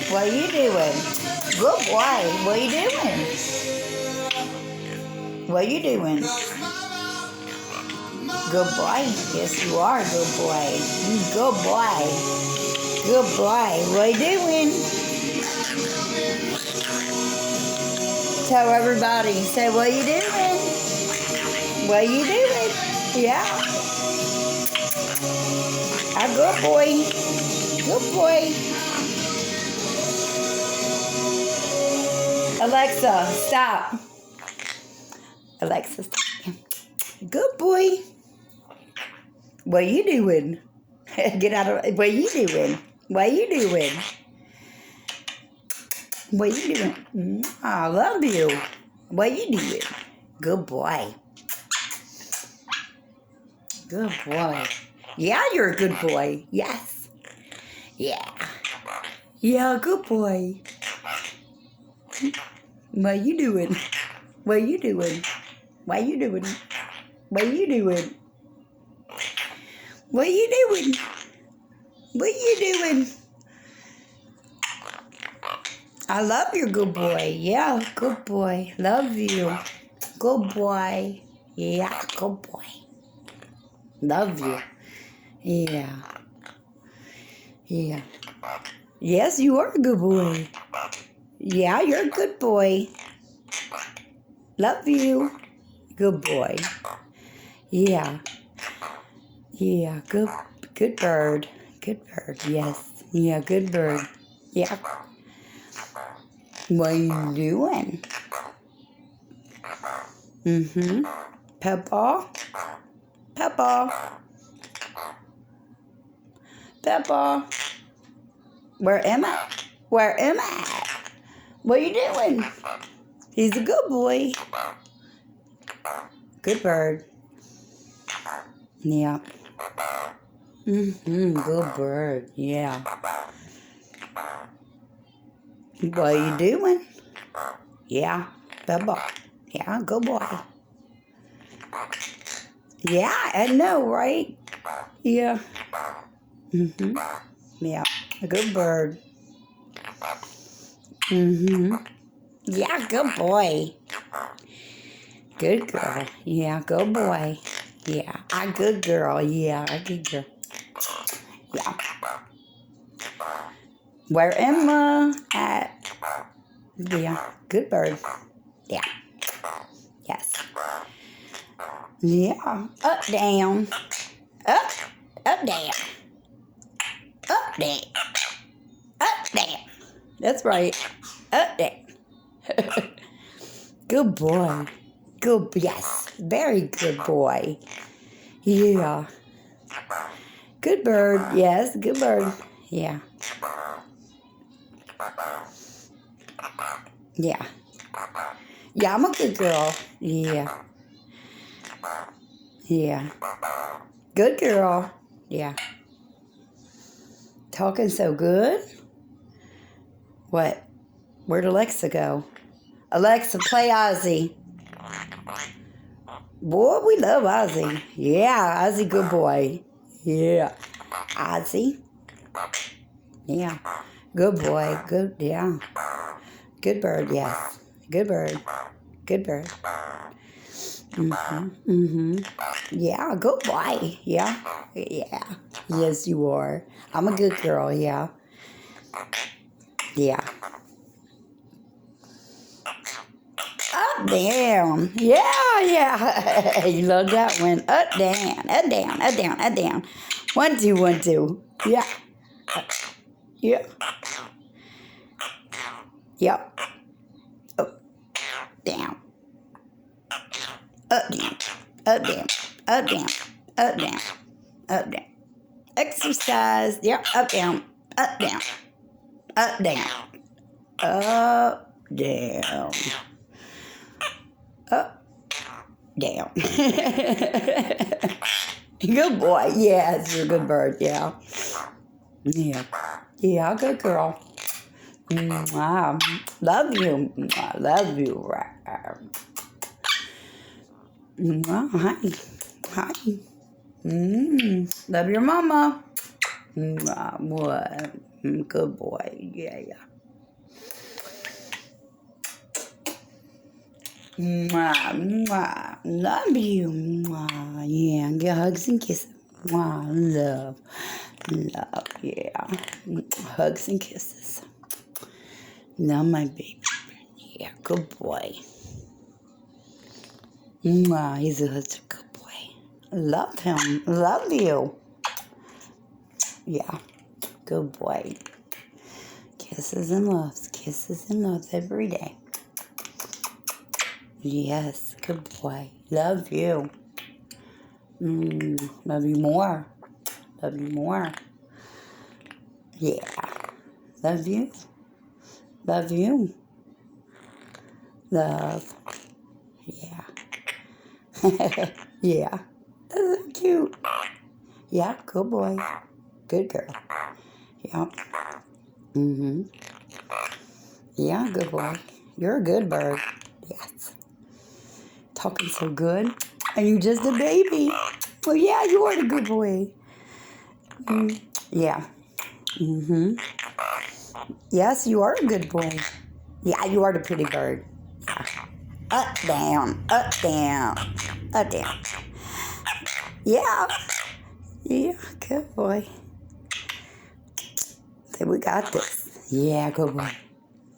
What you doing? Good boy. What you doing? What you doing? Good boy. Yes, you are. Good boy. Good boy. Good boy. What you doing? Tell everybody. Say, what you doing? What you doing? Yeah. A good boy. Good boy. Alexa, stop. Alexa, stop. Good boy. What you doing? Get out of. What you doing? What you doing? What you doing? I love you. What you doing? Good boy. Good boy. Yeah, you're a good boy. Yes. Yeah. Yeah, good boy. What you doing? What you doing? What you doing? What you doing? What you doing? What you doing? I love you, good boy. Yeah, good boy. Love you. Good boy. Yeah, good boy. Love you. Yeah. Yeah. Yes, you are a good boy. Yeah, you're a good boy. Love you. Good boy. Yeah. Yeah, good bird. Good bird, yes. Yeah, good bird. Yeah. What are you doing? Mm-hmm. Peppa? Peppa? Peppa? Where am I? Where am I? What are you doing? He's a good boy. Good bird. Yeah. Mm-hmm. Good bird. Yeah. What are you doing? Yeah. Peppa. Yeah, good boy. Yeah, I know, right? Yeah. Mm-hmm. Yeah. A good bird. Mm-hmm. Yeah, good boy. Good girl. Yeah, good boy. Yeah, a good girl. Yeah, a good girl. Yeah. Where am I at? Yeah, good bird. Yeah. Yes. Yeah. Up, down. Up, up, down. Up, down. Up, down. That's right. Up, down. Good boy. Good, yes. Very good boy. Yeah. Good bird. Yes, good bird. Yeah. Yeah. Yeah, I'm a good girl. Yeah. Yeah. Good girl. Yeah. Talking so good. What? Where'd Alexa go? Alexa, play Ozzy. Boy, we love Ozzy. Yeah, Ozzy, good boy. Yeah. Ozzy. Yeah. Good boy. Good, yeah. Good bird, yes. Good bird. Good bird. Mm-hmm. Mm-hmm. Yeah, good boy. Yeah. Yeah. Yes, you are. I'm a good girl, yeah. Yeah. Up, down. Yeah, yeah. You love that one. Up, down. Up, down. Up, down. Up, down. 1, 2, 1, 2. Yeah. Yeah. Yep. Up, down. Up, down. Up, down. Up, down. Up, down. Up, down. Exercise. Yep. Up, down. Up, down. Up, down. Up, down. Up, down. Good boy. Yes, you're a good bird. Yeah. Yeah. Yeah, good girl. Wow. Love you. I love you. Hi. Hi. Love your mama. What? Good boy. Yeah, yeah. Mwah, mwah. Love you. Mwah. Yeah, get hugs and kisses. Mwah. Love. Love. Yeah. Hugs and kisses. Now my baby. Yeah, good boy. Mwah. He's a good boy. Love him. Love you. Yeah. Good boy. Kisses and loves. Kisses and loves every day. Yes, good boy. Love you. Love you more. Love you more. Yeah. Love you. Love you. Love. Yeah. Yeah. That's so cute. Yeah, good boy. Good girl. Yeah. Yeah, good boy. You're a good bird. Yes. Talking so good. And you just a baby. Well, yeah, you are the good boy. Yeah. Yes, you are a good boy. Yeah, you are the pretty bird. Yeah. Up, down, up, down, up, down. Yeah. Yeah, good boy. Say, we got this. Yeah, good boy.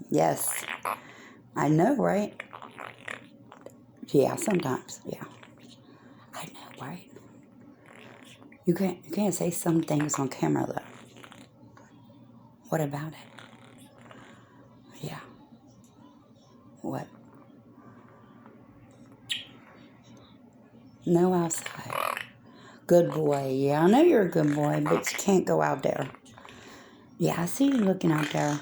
Yes. I know, right? Yeah, sometimes. Yeah. I know, right? You can't say some things on camera, though. What about it? Yeah. What? No outside. Good boy. Yeah, I know you're a good boy, but you can't go out there. Yeah, I see you looking out there.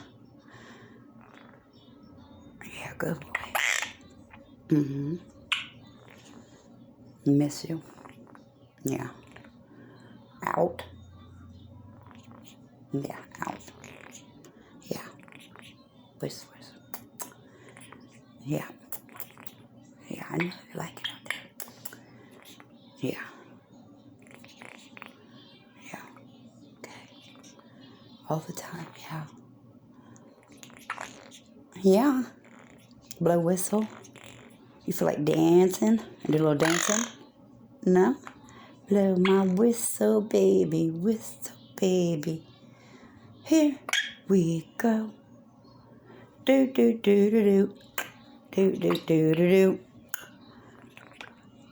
Yeah, good boy. Miss you. Yeah. Out. Yeah, out. Yeah. Whistle, whistle. Yeah. Yeah, I know you like it out there. Yeah. Yeah. Okay. All the time, yeah. Yeah. Blow whistle. You feel like dancing? And do a little dancing? No? Blow my whistle, baby, whistle, baby. Here we go. Do, do, do, do, do. Do, do, do, do, do.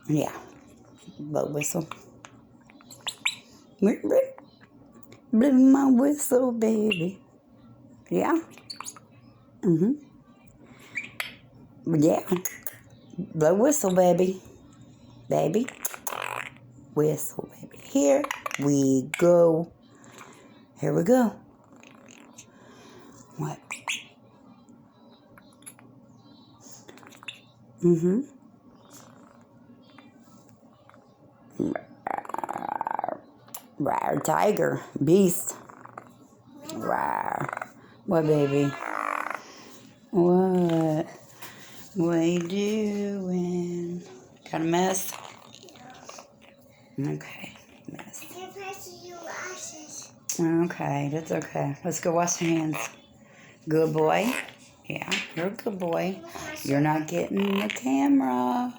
Yeah. Blow whistle. Blow my whistle, baby. Yeah. Yeah. Blow whistle, baby. Baby. Whistle, baby. Here we go. Here we go. What? Rawr, tiger. Beast. Rawr. What, baby? What? What you doing? Got a mess? Okay, mess. Okay, that's okay. Let's go wash your hands. Good boy. Yeah, you're a good boy. You're not getting the camera.